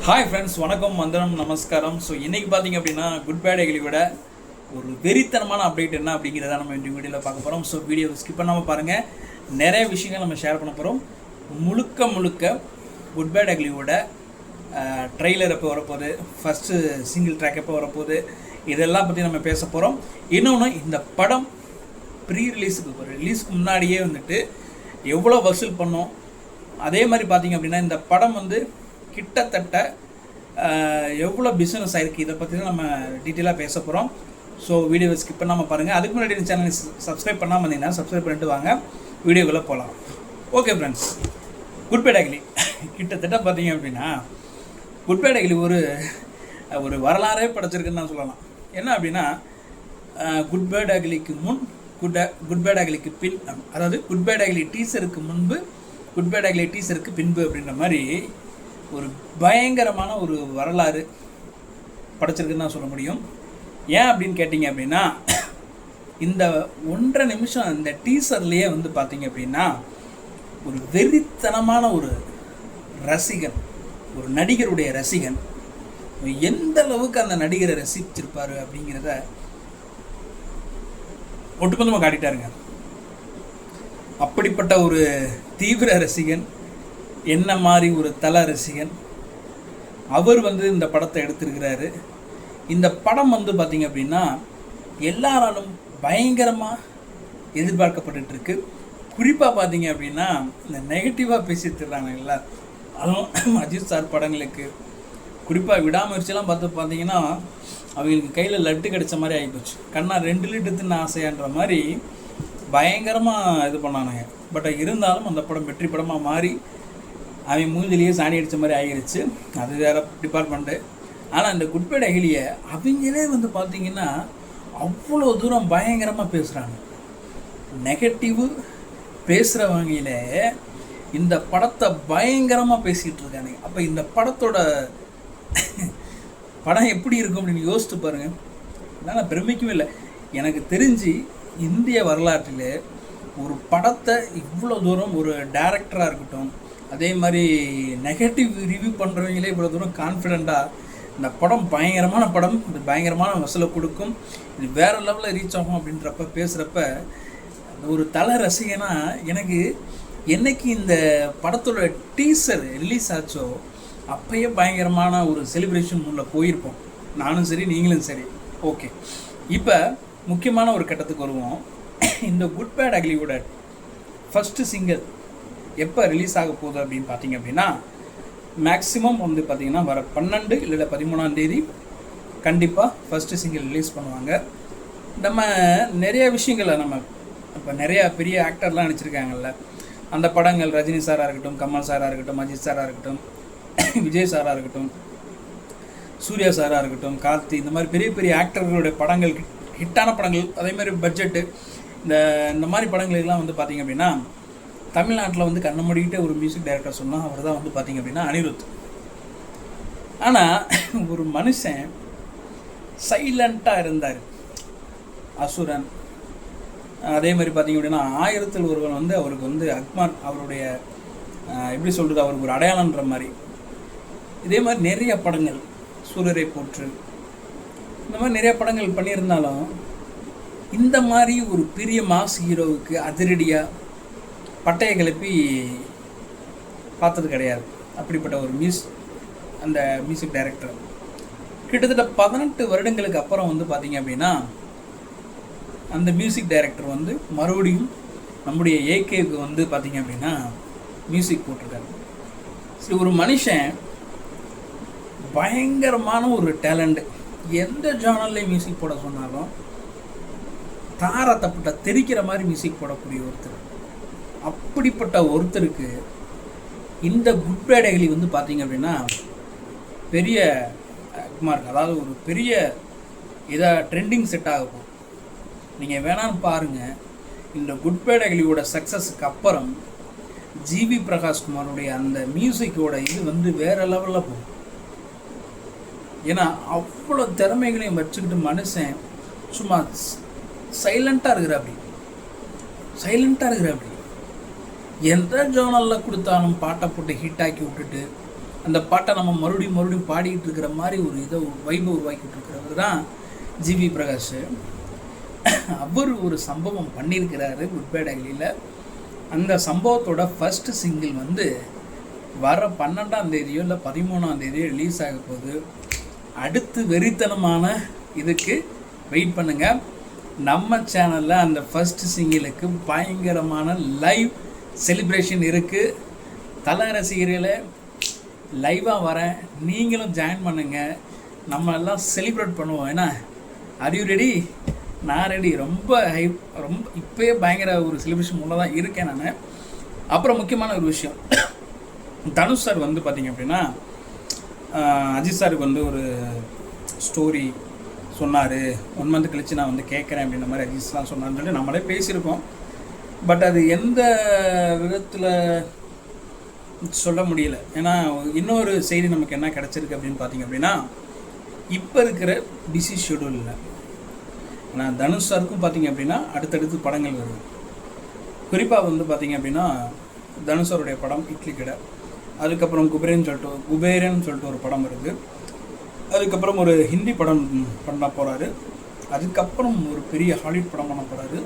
Hi friends, வணக்கம், வந்தனம், நமஸ்காரம். ஸோ இன்றைக்கி பார்த்தீங்க அப்படின்னா குட் பேட் எகிலி விட ஒரு வெறித்தனமான அப்டேட் என்ன அப்படிங்கிறத நம்ம இந்த வீடியோவில் பார்க்க போகிறோம். ஸோ வீடியோ ஸ்கிப் பண்ணாமல் பாருங்கள். நிறைய விஷயங்கள் நம்ம ஷேர் பண்ண போகிறோம். முழுக்க குட் பேட் எகிலியோட ட்ரெய்லர் எப்போ வரப்போகுது, ஃபஸ்ட்டு சிங்கிள் ட்ராக் எப்போ வரப்போகுது, இதெல்லாம் பற்றி நம்ம பேச போகிறோம். இன்னொன்று, இந்த படம் ப்ரீ ரிலீஸுக்கு முன்னாடியே வந்துட்டு எவ்வளோ வசூல் பண்ணோம், அதே மாதிரி பார்த்திங்க அப்படின்னா இந்த படம் வந்து கிட்டத்தட்ட எவ்வளோ பிஸ்னஸ் ஆகிருக்கு, இதை பற்றி தான் நம்ம டீட்டெயிலாக பேச போகிறோம். ஸோ வீடியோவை ஸ்கிப் பண்ணாமல் பாருங்கள். அதுக்கு முன்னாடி இந்த சேனலை சப்ஸ்கிரைப் பண்ணாமல் இருந்தீங்கன்னா சப்ஸ்கிரைப் பண்ணிட்டு வாங்க, வீடியோக்குள்ளே போகலாம். ஓகே ஃப்ரெண்ட்ஸ், குட் பேட் எகிலி கிட்டத்தட்ட பார்த்தீங்க அப்படின்னா குட் பேட் எகிலி ஒரு வரலாறே படைச்சிருக்குன்னு தான் சொல்லலாம். என்ன அப்படின்னா குட் பேட் எகிலிக்கு முன், குட் பேட் எகிலிக்கு பின், அதாவது குட் பேட் எகிலி டீசருக்கு முன்பு, குட் பேட் எகிலி டீசருக்கு பின்பு அப்படின்ற மாதிரி ஒரு பயங்கரமான ஒரு வரலாறு படைச்சிருக்குன்னு தான் சொல்ல முடியும். ஏன் அப்படின்னு கேட்டிங்க அப்படின்னா, இந்த 1.5 நிமிஷம் இந்த டீசர்லேயே வந்து பார்த்திங்க அப்படின்னா ஒரு வெறித்தனமான ஒரு ரசிகன், ஒரு நடிகருடைய ரசிகன் எந்த அளவுக்கு அந்த நடிகரை ரசிச்சிருப்பார் அப்படிங்கிறத ஒட்டுமொத்தமாக காட்டிட்டாருங்க. அப்படிப்பட்ட ஒரு தீவிர ரசிகன், என்ன மாதிரி ஒரு தல ரசிகன், அவர் வந்து இந்த படத்தை எடுத்திருக்கிறாரு. இந்த படம் வந்து பார்த்திங்க அப்படின்னா எல்லாராலும் பயங்கரமாக எதிர்பார்க்கப்பட்டுருக்கு. குறிப்பாக பார்த்திங்க அப்படின்னா இந்த நெகட்டிவாக பேசிட்டுருக்காங்க எல்லாம், அதுவும் அஜித் சார் படங்களுக்கு, குறிப்பாக விடாமுயற்சியெல்லாம் பார்த்தீங்கன்னா அவங்களுக்கு கையில் லட்டு கிடைச்ச மாதிரி ஆகிப்போச்சு. கண்ணா 2 லிட்டர் தின்னு ஆசையான்ற மாதிரி பயங்கரமாக இது பண்ணானுங்க. பட் இருந்தாலும் அந்த படம் வெற்றி படமாக மாறி அவன் மூஞ்சிலேயே சாணி அடித்த மாதிரி ஆகிருச்சு. அது வேறு டிபார்ட்மெண்ட்டு. ஆனால் இந்த குட் பேட் எகிலியை அவங்களே வந்து பார்த்திங்கன்னா அவ்வளோ தூரம் பயங்கரமாக பேசுகிறாங்க. நெகட்டிவ் பேசுகிறவங்கள இந்த படத்தை பயங்கரமாக பேசிகிட்டு இருக்காங்க. அப்போ இந்த படம் எப்படி இருக்கும் அப்படின்னு யோசித்து பாருங்கள். நான் பிரமிக்கவே இல்லை. எனக்கு தெரிஞ்சு இந்திய வரலாற்றில் ஒரு படத்தை இவ்வளோ தூரம் ஒரு டைரக்டராக இருக்கட்டும், அதே மாதிரி நெகட்டிவ் ரிவ்யூ பண்ணுறவங்களே இவ்வளோ தூரம் கான்ஃபிடெண்ட்டாக இந்த படம் பயங்கரமான படம், இது பயங்கரமான வசூலை கொடுக்கும், இது வேறு லெவலில் ரீச் ஆகும் அப்படின்றப்ப பேசுகிறப்ப ஒரு தலை ரசிகனாக எனக்கு என்னைக்கு இந்த படத்தோட டீசர் ரிலீஸ் ஆச்சோ அப்போயே பயங்கரமான ஒரு செலிப்ரேஷன் மூடில் போயிருப்போம், நானும் சரி நீங்களும் சரி. ஓகே, இப்போ முக்கியமான ஒரு கட்டத்துக்கு வருவோம். இந்த குட் பேட் எகிலியோட ஃபஸ்ட்டு சிங்கிள் எப்போ ரிலீஸ் ஆக போகுது அப்படின்னு பார்த்தீங்க அப்படின்னா, மேக்ஸிமம் வந்து பார்த்திங்கன்னா வர 12 இல்லை 13ஆம் தேதி கண்டிப்பாக ஃபஸ்ட்டு சிங்கிள் ரிலீஸ் பண்ணுவாங்க. நம்ம நிறைய விஷயங்களை நம்ம இப்போ நிறையா பெரிய ஆக்டர்லாம் நடிச்சிருக்காங்கல்ல, அந்த படங்கள் ரஜினி சாராக இருக்கட்டும், கமல் சாராக இருக்கட்டும், அஜித் சாராக இருக்கட்டும், விஜய் சாராக இருக்கட்டும், சூர்யா சாராக இருக்கட்டும், கார்த்தி, இந்த மாதிரி பெரிய பெரிய ஆக்டர்களுடைய படங்கள், ஹிட்டான படங்கள், அதேமாதிரி பட்ஜெட்டு, இந்த மாதிரி படங்களுக்கெல்லாம் வந்து பார்த்திங்க அப்படின்னா தமிழ்நாட்டில் வந்து கண்ண மூடிக்கிட்டே ஒரு மியூசிக் டைரக்டர் சொன்னால் அவர் தான் வந்து பார்த்திங்க அப்படின்னா அனிருத். ஆனால் ஒரு மனுஷன் சைலண்ட்டாக இருந்தார். அசுரன், அதே மாதிரி பார்த்திங்க அப்படின்னா 1000ல் ஒருவன் வந்து அவருக்கு வந்து அக்மார், அவருடைய எப்படி சொல்கிறது, அவருக்கு ஒரு அடையாளன்ற மாதிரி. இதே மாதிரி நிறைய படங்கள், சூரரை போற்று, இந்த மாதிரி நிறைய படங்கள் பண்ணியிருந்தாலும் இந்த மாதிரி ஒரு பெரிய மாஸ் ஹீரோவுக்கு அதிரடியாக பட்டையை கிளப்பி பார்த்தது கிடையாது. அப்படிப்பட்ட ஒரு அந்த மியூசிக் டைரக்டர் கிட்டத்தட்ட 18 வருடங்களுக்கு அப்புறம் வந்து பார்த்திங்க அப்படின்னா அந்த மியூசிக் டைரக்டர் வந்து மறுபடியும் நம்முடைய ஏகேவுக்கு வந்து பார்த்திங்க அப்படின்னா மியூசிக் போட்டிருக்காரு. சரி, ஒரு மனுஷன் பயங்கரமான ஒரு டேலண்ட், எந்த ஜானர்லேயும் மியூசிக் போட சொன்னாலும் தாரத்தப்பட்ட தெரிக்கிற மாதிரி மியூசிக் போடக்கூடிய ஒருத்தர். அப்படிப்பட்ட ஒருத்தருக்கு இந்த குட் பேட் எகிலி வந்து பார்த்திங்க அப்படின்னா பெரிய மார்க், அதாவது ஒரு பெரிய இதாக ட்ரெண்டிங் செட் ஆகும். நீங்கள் வேணான்னு பாருங்கள், இந்த குட் பேட் எகிலியோட சக்ஸஸுக்கு அப்புறம் ஜிவி பிரகாஷ்குமாரோடைய அந்த மியூசிக்கோட இது வந்து வேறு லெவலில் போகும். ஏன்னா அவ்வளோ திறமைகளையும் வச்சுக்கிட்டு மனுஷன் சும்மா சைலண்ட்டாக இருக்கிறாப்படி. எந்த ஜோனலில் கொடுத்தாலும் பாட்டை போட்டு ஹிட்டாக்கி விட்டுட்டு அந்த பாட்டை நம்ம மறுபடியும் பாடிக்கிட்டு இருக்கிற மாதிரி ஒரு இதை வைபை உருவாக்கிட்டு இருக்கிறவர் தான் ஜிவி பிரகாஷ். அவர் ஒரு சம்பவம் பண்ணியிருக்கிறாரு குட் பேட் அக்லியில். அந்த சம்பவத்தோட ஃபஸ்ட்டு சிங்கிள் வந்து வர 12ஆம் தேதியோ இல்லை 13ஆம் தேதியோ ரிலீஸ் ஆக போகுது. அடுத்து வெறித்தனமான இதுக்கு வெயிட் பண்ணுங்கள். நம்ம சேனலில் அந்த ஃபஸ்ட்டு சிங்கிளுக்கு பயங்கரமான லைவ் செலிப்ரேஷன் இருக்குது. தல ரசிகர்களை லைவாக வரேன், நீங்களும் ஜாயின் பண்ணுங்கள், நம்ம எல்லாம் செலிப்ரேட் பண்ணுவோம். ஏன்னா ஆர் யூ ரெடி? நான் ரெடி. ரொம்ப இப்போயே பயங்கர ஒரு செலிப்ரேஷன் உள்ள தான் இருக்கேன் நான். அப்புறம் முக்கியமான ஒரு விஷயம், தனுஷ் சார் வந்து பார்த்திங்க அப்படின்னா அஜித் சாருக்கு வந்து ஒரு ஸ்டோரி சொன்னார். 1 மந்த் கழித்து நான் வந்து கேட்குறேன் அப்படின்ற மாதிரி அஜித்லாம் சொன்னார்னு சொல்லி நம்மளே பேசியிருக்கோம். பட் அது எந்த விதத்தில் சொல்ல முடியல. ஏன்னா இன்னொரு செய்தி நமக்கு என்ன கிடச்சிருக்கு அப்படின்னு பார்த்திங்க அப்படின்னா, இப்போ இருக்கிற பிஸி ஷெடியூலில் ஏன்னா தனுஷ் சாருக்கும் பார்த்திங்க அப்படின்னா அடுத்தடுத்து படங்கள் வருது. குறிப்பாக வந்து பார்த்திங்க அப்படின்னா தனுஷருடைய படம் இட்லி கடை, அதுக்கப்புறம் குபேரன் சொல்லிட்டு ஒரு படம் வருது, அதுக்கப்புறம் ஒரு ஹிந்தி படம் பண்ண போகிறாரு, அதுக்கப்புறம் ஒரு பெரிய ஹாலிவுட் படம் பண்ண போகிறாரு.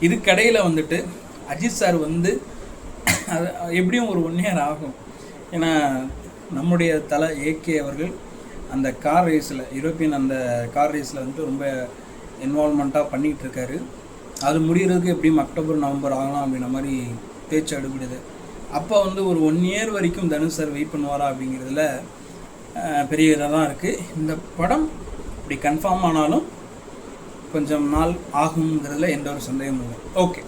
இதுக்கடையில் வந்துட்டு அஜித் சார் வந்து அது எப்படியும் ஒரு 1 year ஆகும். ஏன்னா நம்முடைய தலை ஏகே அவர்கள் அந்த கார் ரேஸில், யூரோப்பியன் அந்த கார் ரேஸில் வந்து ரொம்ப இன்வால்மெண்ட்டாக பண்ணிகிட்டு இருக்காரு. அது முடிகிறதுக்கு எப்படியும் அக்டோபர் நவம்பர் ஆகலாம் அப்படின்ற மாதிரி பேச்சு அடுபிடுது. அப்போ வந்து ஒரு 1 year வரைக்கும் தனுஷ் சார் வெயிட் பண்ணுவாரா அப்படிங்கிறதுல பெரிய இதாக தான் இருக்குது. இந்த படம் இப்படி கன்ஃபார்ம் ஆனாலும் கொஞ்சம் நாள் ஆகுங்கிறதுல எந்த ஒரு சந்தேகமும் இல்லை. ஓகே,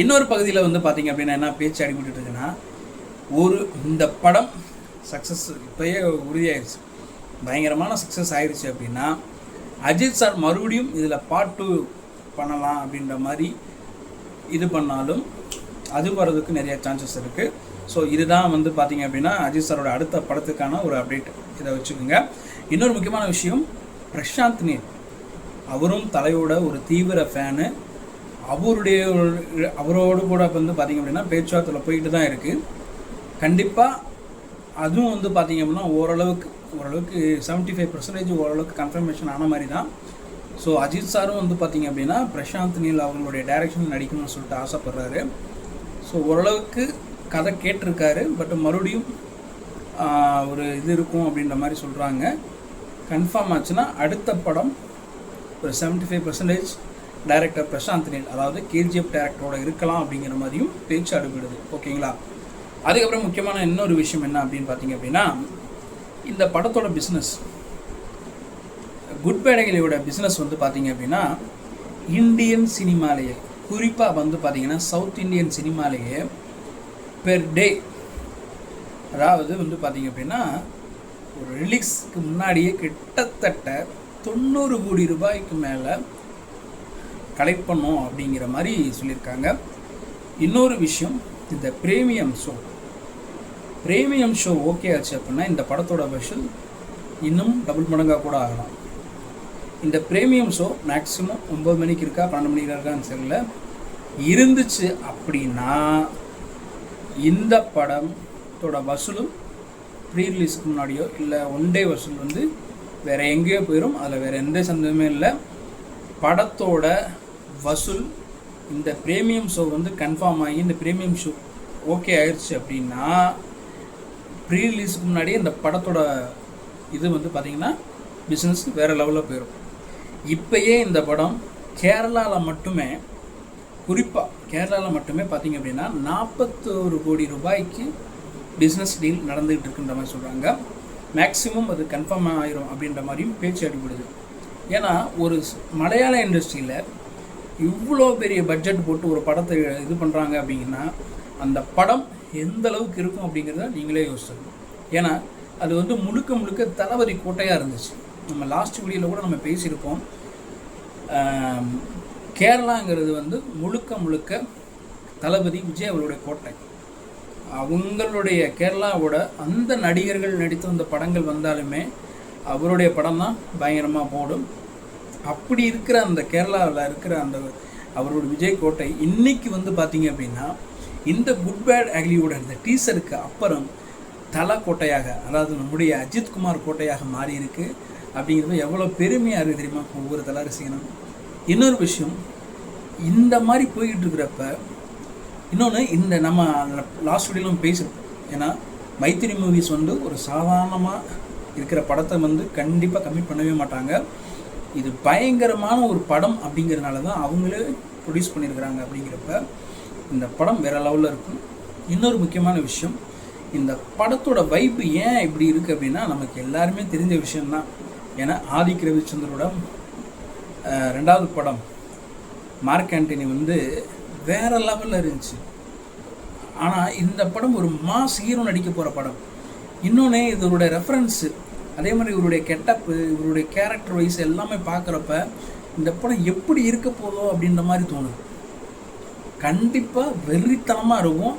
இன்னொரு பகுதியில் வந்து பார்த்திங்க அப்படின்னா என்ன பேச்சு அடிபட்டு இருக்குன்னா, இந்த படம் சக்ஸஸ் இப்போயே உறுதியாகிடுச்சு, பயங்கரமான சக்ஸஸ் ஆயிடுச்சு அப்படின்னா அஜித் சார் மறுபடியும் இதில் பார்ட் 2 பண்ணலாம் அப்படின்ற மாதிரி இது பண்ணாலும் அது வர்றதுக்கு நிறைய சான்சஸ் இருக்குது. ஸோ இதுதான் வந்து பார்த்திங்க அப்படின்னா அஜித் சாரோட அடுத்த படத்துக்கான ஒரு அப்டேட். இதை வச்சுக்கோங்க. இன்னொரு முக்கியமான விஷயம், பிரசாந்த் நீல் அவரும் தலையோட ஒரு தீவிர ஃபேனு. அவரோடு கூட வந்து பார்த்திங்க அப்படின்னா பேச்சுவார்த்தையில் போயிட்டு தான் இருக்குது. கண்டிப்பாக அதுவும் வந்து பார்த்திங்க அப்படின்னா ஓரளவுக்கு 75% ஓரளவுக்கு கன்ஃபர்மேஷன் ஆன மாதிரி தான். ஸோ அஜித் சாரும் வந்து பார்த்திங்க அப்படின்னா பிரசாந்த் நீல் அவங்களுடைய டைரக்ஷனில் நடிக்கணும்னு சொல்லிட்டு ஆசைப்படுறாரு. ஸோ ஓரளவுக்கு கதை கேட்டிருக்காரு. பட் மறுபடியும் ஒரு இது இருக்கும் அப்படின்ற மாதிரி சொல்கிறாங்க. கன்ஃபார்ம் ஆச்சுன்னா அடுத்த படம் ஒரு 75% டைரக்டர் பிரசாந்த் நீல், அதாவது கேஜிஎஃப் டைரக்டரோட இருக்கலாம் அப்படிங்கிற மாதிரியும் பேச்சு அடுபிடுது. ஓகேங்களா? அதுக்கப்புறம் முக்கியமான இன்னொரு விஷயம் என்ன அப்படின்னு பார்த்தீங்க அப்படின்னா, இந்த படத்தோட பிஸ்னஸ், குட் பேட் அக்லியோட பிஸ்னஸ் வந்து பார்த்திங்க அப்படின்னா இந்தியன் சினிமாலேயே, குறிப்பாக வந்து பார்த்திங்கன்னா சவுத் இந்தியன் சினிமாலேயே பெர் டே, அதாவது வந்து பார்த்திங்க அப்படின்னா ஒரு ரிலீஸ்க்கு முன்னாடியே கிட்டத்தட்ட 90 கோடி ரூபாய்க்கு மேலே கலெக்ட் பண்ணோம் அப்படிங்கிற மாதிரி சொல்லியிருக்காங்க. இன்னொரு விஷயம், இந்த ப்ரீமியம் ஷோ ஓகே ஆச்சு அப்படின்னா இந்த படத்தோட வசூல் இன்னும் டபுள் மடங்காக கூட ஆகலாம். இந்த ப்ரீமியம் ஷோ மேக்ஸிமம் 9 மணிக்கு இருக்கா 12 மணிக்கு இருக்கான்னு தெரியல, இருந்துச்சு அப்படின்னா இந்த படத்தோட வசூலும் ப்ரீ ரிலீஸுக்கு முன்னாடியோ இல்லை 1 day வசூல் வந்து வேறு எங்கேயோ போயிடும். அதில் வேறு எந்த சந்தேகமே இல்லை. படத்தோட வசூல் இந்த ப்ரீமியம் ஷோ வந்து கன்ஃபார்ம் ஆகி இந்த ப்ரீமியம் ஷோ ஓகே ஆயிடுச்சு அப்படின்னா ப்ரீ ரிலீஸுக்கு முன்னாடியே இந்த படத்தோட இது வந்து பார்த்திங்கன்னா பிஸ்னஸ் வேறு லெவலில் போயிடும். இப்போயே இந்த படம் கேரளாவில் மட்டுமே, குறிப்பாக கேரளாவில் மட்டுமே பார்த்திங்க அப்படின்னா 41 கோடி ரூபாய்க்கு பிஸ்னஸ் டீல் நடந்துகிட்டு இருக்குன்ற மாதிரி சொல்கிறாங்க. மேக்ஸிமம் அது கன்ஃபார்ம் ஆயிரும் அப்படின்ற மாதிரியும் பேச்சு அடிபடுது. ஏன்னா ஒரு மலையாள இண்டஸ்ட்ரியில் இவ்வளோ பெரிய பட்ஜெட் போட்டு ஒரு படத்தை இது பண்ணுறாங்க அப்படிங்கன்னா அந்த படம் எந்த அளவுக்கு இருக்கும் அப்படிங்கிறத நீங்களே யோசிச்சிருக்கோம். ஏன்னா அது வந்து முழுக்க தளபதி கோட்டையாக இருந்துச்சு. நம்ம லாஸ்ட் வீடியோவில் கூட நம்ம பேசியிருப்போம். கேரளாங்கிறது வந்து முழுக்க தளபதி விஜய் அவருடைய கோட்டை. அவங்களுடைய கேரளாவோட அந்த நடிகர்கள் நடித்த அந்த படங்கள் வந்தாலுமே அவருடைய படம் தான் பயங்கரமாக போடும். அப்படி இருக்கிற அந்த கேரளாவில் இருக்கிற அந்த அவரோட விஜய் கோட்டை இன்றைக்கி வந்து பார்த்திங்க அப்படின்னா இந்த குட் பேட் அக்லியோட இந்த டீசருக்கு அப்புறம் தலை கோட்டையாக, அதாவது நம்முடைய அஜித்குமார் கோட்டையாக மாறி இருக்கு அப்படிங்கிறது எவ்வளோ பெருமையாக இருக்குது தெரியுமா ஒவ்வொரு தலை ரசிகனும். இன்னொரு விஷயம், இந்த மாதிரி போய்கிட்டு இருக்கிறப்ப இன்னொன்று, இந்த நம்ம லாஸ்ட் வீடியோலும் பேசியிருப்போம். ஏன்னா மைத்திரி மூவிஸ் வந்து ஒரு சாதாரணமாக இருக்கிற படத்தை வந்து கண்டிப்பாக கமிட் பண்ணவே மாட்டாங்க. இது பயங்கரமான ஒரு படம் அப்படிங்கிறதுனால தான் அவங்களே ப்ரொடியூஸ் பண்ணியிருக்கிறாங்க. அப்படிங்கிறப்ப இந்த படம் வேறு லெவலில் இருக்கும். இன்னொரு முக்கியமான விஷயம், இந்த படத்தோட வைப்பு ஏன் இப்படி இருக்குது அப்படின்னா நமக்கு எல்லாருமே தெரிஞ்ச விஷயம்தான். ஏன்னா ஆதிக் ரவிச்சந்திரோட 2வது படம் மார்க் ஆண்டனி வந்து வேறு லெவலில் இருந்துச்சு. ஆனால் இந்த படம் ஒரு மாஸ் ஹீரோ நடிக்க போகிற படம். இன்னொன்று இதோடைய ரெஃபரன்ஸு, அதே மாதிரி இவருடைய கெட்டப்பு, இவருடைய கேரக்டர் வைஸ் எல்லாமே பார்க்குறப்ப இந்த படம் எப்படி இருக்க போதோ அப்படின்ற மாதிரி தோணுது. கண்டிப்பாக வெறித்தனமாக இருக்கும்.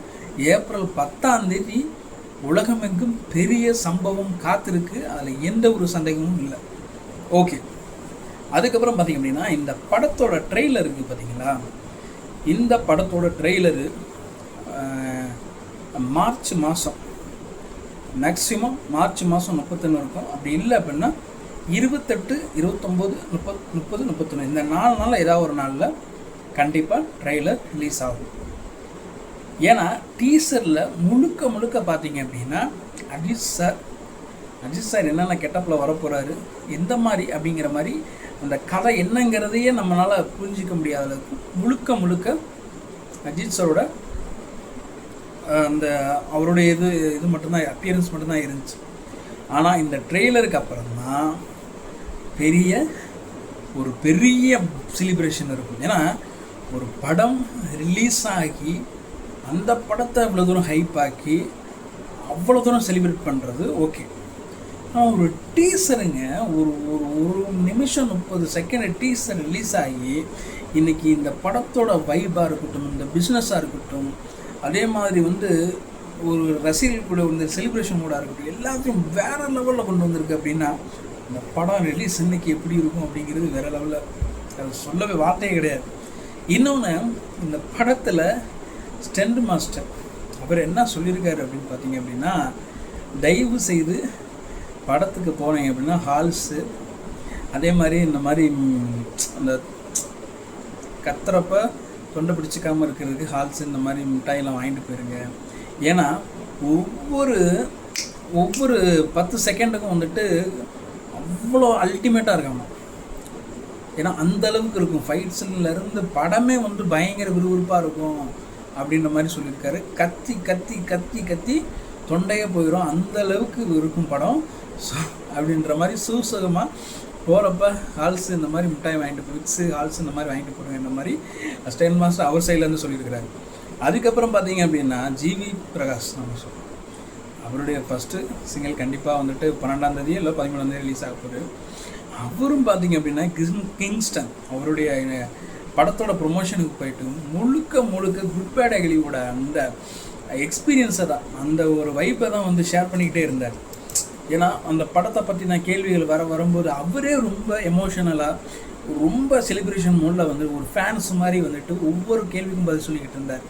ஏப்ரல் 10 உலகமெங்கும் பெரிய சம்பவம் காத்திருக்கு, அதில் எந்த ஒரு சந்தேகமும் இல்லை. ஓகே, அதுக்கப்புறம் பார்த்திங்க அப்படின்னா இந்த படத்தோட ட்ரெய்லர் இருக்குது பார்த்தீங்களா. இந்த படத்தோட ட்ரெய்லரு மார்ச் மாதம், மேக்ஸிமம் மார்ச் மாதம் 31 இருக்கும். அப்படி இல்லை அப்படின்னா 28, 29, 30, 31 இந்த 4 நாளில் ஏதாவது ஒரு நாளில் கண்டிப்பாக ட்ரெய்லர் ரிலீஸ் ஆகும். ஏன்னா டீசரில் முழுக்க பார்த்தீங்க அப்படின்னா அஜித் சார் என்னென்ன கெட்டப்பில் வரப்போகிறாரு, எந்த மாதிரி அப்படிங்கிற மாதிரி அந்த கதை என்னங்கிறதையே நம்மளால் புரிஞ்சிக்க முடியாத அளவுக்கு முழுக்க அஜித் சாரோட அந்த அவருடைய இது மட்டும்தான், அப்பியரன்ஸ் மட்டும்தான் இருந்துச்சு. ஆனால் இந்த ட்ரெய்லருக்கு அப்புறம் தான் பெரிய செலிப்ரேஷன் இருக்கும். ஏன்னா ஒரு படம் ரிலீஸ் ஆகி அந்த படத்தை அவ்வளோ தூரம் ஹைப் ஆக்கி அவ்வளோ தூரம் செலிப்ரேட் பண்ணுறது ஓகே. ஆனால் ஒரு டீசருங்க, ஒரு ஒரு நிமிஷம் 30 செகண்ட் டீசர் ரிலீஸ் ஆகி இன்றைக்கி இந்த படத்தோட வைபாக இருக்கட்டும், இந்த பிஸ்னஸாக இருக்கட்டும், அதே மாதிரி வந்து ஒரு ரசிகர்கள் கூட இந்த செலிப்ரேஷன் மூடாக இருக்கட்டும், எல்லாத்தையும் வேறு லெவலில் கொண்டு வந்திருக்கு. அப்படின்னா இந்த படம் ரிலீஸ் இன்னைக்கு எப்படி இருக்கும் அப்படிங்கிறது வேறு லெவலில், அது சொல்லவே வார்த்தையே கிடையாது. இன்னொன்று, இந்த படத்தில் ஸ்டண்ட் மாஸ்டர் அவர் என்ன சொல்லியிருக்காரு அப்படின்னு பார்த்தீங்க அப்படின்னா, தயவு செய்து படத்துக்கு போனீங்க அப்படின்னா ஹால்ஸு, அதே மாதிரி இந்த மாதிரி அந்த கத்துறப்ப தொண்டை பிடிச்சிக்காமல் இருக்கிறதுக்கு ஹால்ஸு, இந்த மாதிரி மிட்டாயெல்லாம் வாங்கிட்டு போயிருங்க. ஏன்னா ஒவ்வொரு 10 செகண்டுக்கும் வந்துட்டு அவ்வளோ அல்டிமேட்டாக இருக்காங்க. ஏன்னா அந்த அளவுக்கு இருக்கும், ஃபைட்ஸ்லேருந்து படமே வந்து பயங்கர விறுவிறுப்பாக இருக்கும் அப்படின்ற மாதிரி சொல்லியிருக்காரு. கத்தி கத்தி கத்தி கத்தி தொண்டையே போயிடும், அந்த அளவுக்கு இருக்கும் படம். ஸோ அப்படின்ற மாதிரி சூசகமாக போகிறப்ப ஹால்ஸ் இந்த மாதிரி மிட்டாய் வாங்கிட்டு விக்ஸு ஹால்ஸ் இந்த மாதிரி வாங்கிட்டு போடுவேன்ற மாதிரி ஸ்டைல் மாஸ்டர் அவர் சைட்லேருந்து சொல்லியிருக்கிறாரு. அதுக்கப்புறம் பார்த்தீங்க அப்படின்னா ஜிவி பிரகாஷ் நம்ம சொல்கிறோம், அவருடைய ஃபஸ்ட்டு சிங்கிள் கண்டிப்பாக வந்துட்டு 12ஆம் தேதி இல்லை 13ஆம் தேதி ரிலீஸ் ஆக போகுது. அவரும் பார்த்தீங்க அப்படின்னா கிங்ஸ்டன் அவருடைய படத்தோட ப்ரொமோஷனுக்கு போயிட்டு முழுக்க குட் பேட் அக்லியோட அந்த எக்ஸ்பீரியன்ஸை தான், அந்த ஒரு வைப்பை தான் வந்து ஷேர் பண்ணிக்கிட்டே இருந்தார். ஏன்னா அந்த படத்தை பற்றி நான் கேள்விகள் வரும்போது அவரே ரொம்ப எமோஷனலாக ரொம்ப செலிப்ரேஷன் மூடில் வந்து ஒரு ஃபேன்ஸ் மாதிரி வந்துட்டு ஒவ்வொரு கேள்விக்கும் பதில் சொல்லிக்கிட்டு இருந்தார்.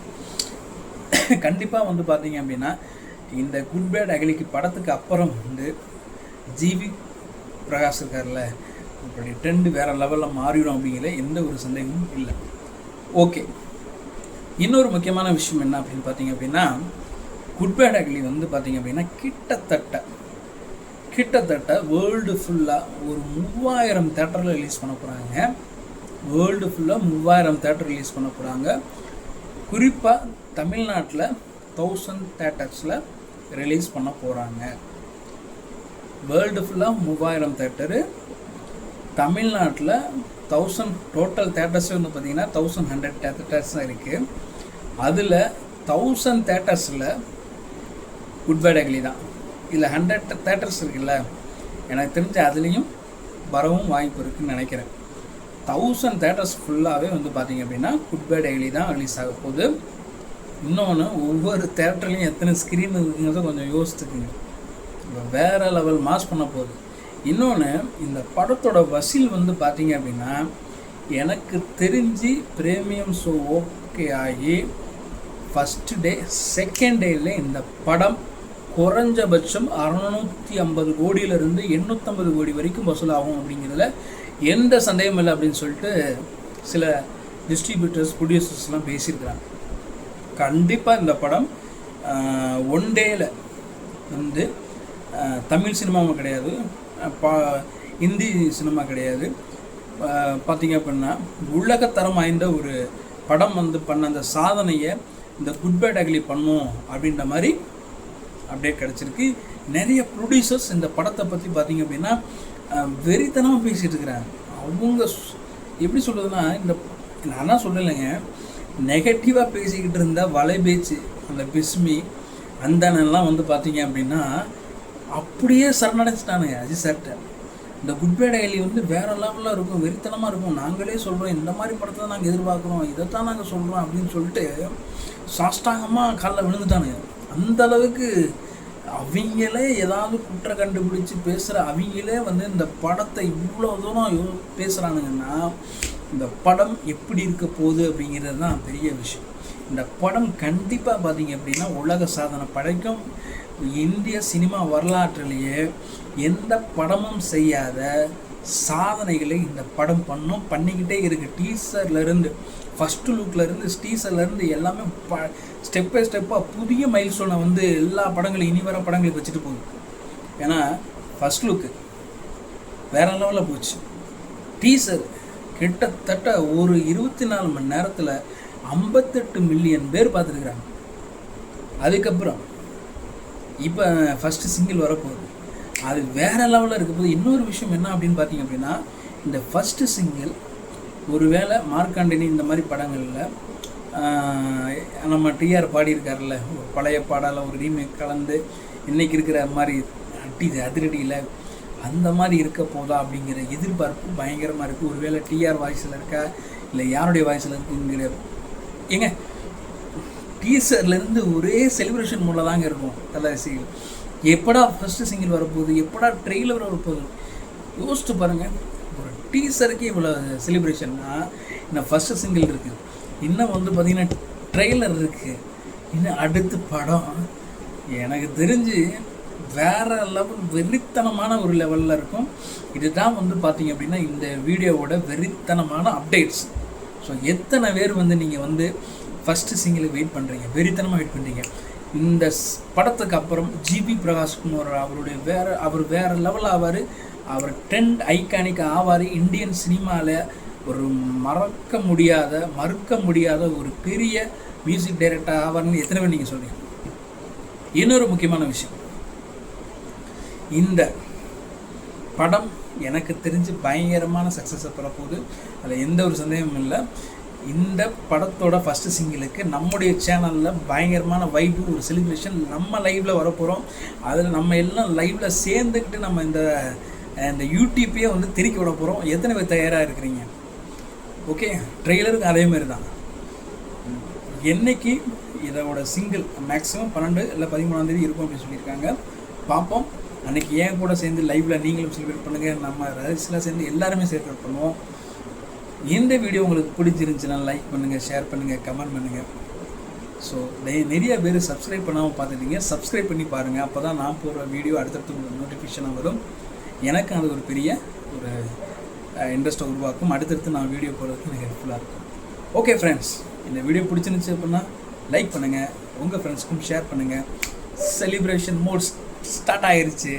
கண்டிப்பாக வந்து பார்த்தீங்க அப்படின்னா இந்த குட் பேட் அக்லிக்கு படத்துக்கு அப்புறம் வந்து ஜிவி பிரகாஷ் இருக்கார்ல, அப்படி ட்ரெண்டு வேறு லெவலில் மாறிடும் அப்படிங்கிற எந்த ஒரு சந்தேகமும் இல்லை. ஓகே, இன்னொரு முக்கியமான விஷயம் என்ன அப்படின்னு பார்த்தீங்க அப்படின்னா, குட் பேட் அக்லி வந்து பார்த்தீங்க அப்படின்னா கிட்டத்தட்ட வேர்ல்டு ஃபுல்லாக ஒரு 3000 தேட்டரில் ரிலீஸ் பண்ண போகிறாங்க. வேர்ல்டு ஃபுல்லாக 3000 தேட்டர் ரிலீஸ் பண்ண போகிறாங்க. குறிப்பாக தமிழ்நாட்டில் 1000 தேட்டர்ஸில் ரிலீஸ் பண்ண போகிறாங்க. வேர்ல்டு ஃபுல்லாக 3000 தேட்டரு, தமிழ்நாட்டில் 1000 டோட்டல் தேட்டர்ஸே வந்து பார்த்திங்கன்னா 1100 தேட்டர்ஸ் தான் இருக்குது. அதில் 1000 தேட்டர்ஸில் குட் பேட் அக்லி தான். இதில் 100 தேட்டர்ஸ் இருக்குல்ல, எனக்கு தெரிஞ்ச அதுலேயும் வரவும் வாய்ப்பு இருக்குதுன்னு நினைக்கிறேன். 1000 தேட்டர்ஸ் ஃபுல்லாகவே வந்து பார்த்திங்க அப்படின்னா குட் பேட் அக்லி தான் ரிலீஸ் ஆக போகுது. இன்னொன்று, ஒவ்வொரு தேட்டர்லேயும் எத்தனை ஸ்க்ரீன் இருக்குங்கிறத கொஞ்சம் யோசித்துக்குங்க. இப்போ வேறு லெவல் மாஸ் பண்ண போகுது. இன்னொன்று, இந்த படத்தோட வசூல் வந்து பார்த்திங்க அப்படின்னா எனக்கு தெரிஞ்சு ப்ரீமியம் ஷோ ஓகே ஆகி ஃபஸ்ட்டு டே செகண்ட் டேயில் இந்த படம் குறைஞ்சபட்சம் 650 கோடியிலிருந்து 850 கோடி வரைக்கும் வசூலாகும் அப்படிங்கிறதுல எந்த சந்தேகமும் இல்லை அப்படின்னு சொல்லிட்டு சில டிஸ்ட்ரிபியூட்டர்ஸ் ப்ரொடியூசர்ஸ்லாம் பேசியிருக்கிறாங்க. கண்டிப்பாக இந்த படம் ஒன் டேயில் வந்து தமிழ் சினிமாவும் கிடையாது, ஹிந்தி சினிமா கிடையாது, பார்த்திங்க அப்படின்னா உலகத்தரம் வாய்ந்த ஒரு படம் வந்து பண்ண அந்த சாதனையை இந்த குட் பேட் அக்லி பண்ணும் அப்படின்ற மாதிரி அப்டேட் கிடச்சிருக்கு. நிறைய ப்ரொடியூசர்ஸ் இந்த படத்தை பற்றி பார்த்திங்க அப்படின்னா வெறித்தனமாக பேசிகிட்டு இருக்கிறாங்க. அவங்க எப்படி சொல்கிறதுனா, இந்த நான் சொல்லலைங்க, நெகட்டிவாக பேசிக்கிட்டு இருந்த வலைபேச்சு அந்த பிஸ்மி அந்தனெல்லாம் வந்து பார்த்திங்க அப்படின்னா அப்படியே சரணடைச்சிட்டானுங்க அஜித் சார்கிட்ட. இந்த குட் பேட் அக்லி வந்து வேறு லெவலில் இருக்கும், வெறித்தனமாக இருக்கும், நாங்களே சொல்கிறோம், இந்த மாதிரி படத்தை தான் நாங்கள் எதிர்பார்க்குறோம், இதைத்தான் நாங்கள் சொல்கிறோம் அப்படின்னு சொல்லிட்டு சாஷ்டாங்கமாக காலில் விழுந்துட்டானுங்க. அந்த அளவுக்கு அவங்களே ஏதாவது குற்ற கண்டுபிடிச்சி பேசுகிற அவங்களே வந்து இந்த படத்தை இவ்வளோ தூரம் பேசுகிறானுங்கன்னா இந்த படம் எப்படி இருக்க போகுது அப்படிங்கிறது தான் பெரிய விஷயம். இந்த படம் கண்டிப்பாக பார்த்திங்க அப்படின்னா உலக சாதனை படைக்கும். இந்திய சினிமா வரலாற்றிலேயே எந்த படமும் செய்யாத சாதனைகளை இந்த படம் பண்ணிக்கிட்டே இருக்குது. டீசர்லேருந்து ஃபஸ்ட்டு லுக்லேருந்து டீசர்லேருந்து எல்லாமே ஸ்டெப் பை ஸ்டெப்பாக புதிய மைல் ஸ்டோனை வந்து எல்லா படங்களையும் இனி வர படங்களுக்கு வச்சுட்டு போகுது. ஏன்னா ஃபஸ்ட் லுக்கு வேறு லெவலில் போச்சு. டீசர் கிட்டத்தட்ட ஒரு 24 மணி நேரத்தில் 58 மில்லியன் பேர் பார்த்துருக்குறாங்க. அதுக்கப்புறம் இப்போ ஃபஸ்ட்டு சிங்கிள் வரப்போகுது, அது வேறு லெவலில் இருக்க போது. இன்னொரு விஷயம் என்ன அப்படின்னு பார்த்திங்க அப்படின்னா, இந்த ஃபஸ்ட்டு சிங்கிள் ஒருவேளை மார்க்காண்டினி இந்த மாதிரி படங்களில் நம்ம டிஆர் பாடியிருக்காருல்ல, ஒரு பழைய பாடலை ஒரு ரீமேக் கலந்து இன்றைக்கி இருக்கிற மாதிரி அதிரடியில் அந்த மாதிரி இருக்க போதா அப்படிங்கிற எதிர்பார்ப்பு பயங்கரமாக இருக்குது. ஒருவேளை டிஆர் வாய்ஸில் இருக்கா இல்லை யாருடைய வாய்ஸில் இருக்குங்கிற ஏங்க டீசர்லேருந்து ஒரே செலிப்ரேஷன் மூலம் தாங்க இருக்கும் எல்லா ரசிகர்கள். எப்படா ஃபஸ்ட்டு சிங்கிள் வரப்போகுது, எப்படா ட்ரெய்லர் வரப்போகுது யோசிச்சு பாருங்கள். ஒரு டீசருக்கு இவ்வளோ செலிப்ரேஷன்னா இன்னும் ஃபஸ்ட்டு சிங்கிள் இருக்குது, இன்னும் வந்து பார்த்திங்கன்னா ட்ரெய்லர் இருக்குது, இன்னும் அடுத்த படம் எனக்கு தெரிஞ்சு வேறு லெவல் வெறித்தனமான ஒரு லெவலில் இருக்கும். இதுதான் வந்து பார்த்திங்க அப்படின்னா இந்த வீடியோவோட வெறித்தனமான அப்டேட்ஸ். ஸோ எத்தனை பேர் வந்து நீங்கள் வந்து ஃபஸ்ட்டு சிங்கிளுக்கு வெயிட் பண்ணுறீங்க, வெறித்தனமாக வெயிட் பண்ணுறீங்க. இந்த படத்துக்கு அப்புறம் ஜிபி பிரகாஷ்குமார் அவர் வேறு லெவலில் ஆவார், அவர் ட்ரெண்ட் ஐகானிக் ஆவார். இந்தியன் சினிமாவில் ஒரு மறுக்க முடியாத ஒரு பெரிய மியூசிக் டைரக்டர் ஆவார்னு எத்தனை பேர் நீங்கள் சொல்கிறீங்க? இன்னொரு முக்கியமான விஷயம், இந்த படம் எனக்கு தெரிஞ்சு பயங்கரமான சக்ஸஸை பெறப்போகுது, அதில் எந்த ஒரு சந்தேகமும் இல்லை. இந்த படத்தோட ஃபஸ்ட்டு சிங்கிளுக்கு நம்முடைய சேனலில் பயங்கரமான வைப்பு, ஒரு செலிப்ரேஷன் நம்ம லைவில் வரப்போகிறோம். அதில் நம்ம எல்லாம் லைவில் சேர்ந்துக்கிட்டு நம்ம இந்த யூடியூப்பையே வந்து திருக்கி விட போகிறோம். எத்தனை பேர் தயாராக இருக்கிறீங்க? ஓகே, ட்ரெய்லருக்கு அதேமாரி தான். என்றைக்கு இதோட சிங்கிள் மேக்ஸிமம் 12 இல்லை 13ஆம் இருக்கும் அப்படின்னு சொல்லியிருக்காங்க. பார்ப்போம். அன்றைக்கி ஏன் கூட சேர்ந்து லைவில் நீங்களும் செலிப்ரேட் பண்ணுங்கள், நம்ம ரசிகலாம் சேர்ந்து எல்லாருமே செலிப்ரேட் பண்ணுவோம். இந்த வீடியோ உங்களுக்கு பிடிச்சிருந்துச்சுன்னா லைக் பண்ணுங்கள், ஷேர் பண்ணுங்கள், கமெண்ட் பண்ணுங்கள். ஸோ நிறைய பேர் சப்ஸ்கிரைப் பண்ணாமல் பார்த்துட்டீங்க, சப்ஸ்கிரைப் பண்ணி பாருங்கள். அப்போ தான் நான் போகிற வீடியோ அடுத்தடுத்து நோட்டிஃபிகேஷனாக வரும். எனக்கு அது ஒரு பெரிய ஒரு இன்ட்ரெஸ்ட்டை உருவாக்கும். அடுத்தடுத்து நான் வீடியோ போடுறதுக்கு எனக்கு ஹெல்ப்ஃபுல்லாக இருக்கும். ஓகே ஃப்ரெண்ட்ஸ், இந்த வீடியோ பிடிச்சிருந்துச்சு அப்படின்னா லைக் பண்ணுங்கள், உங்கள் ஃப்ரெண்ட்ஸ்க்கும் ஷேர் பண்ணுங்கள். செலிப்ரேஷன் மோட்ஸ் ஸ்டார்ட் ஆகிருச்சு.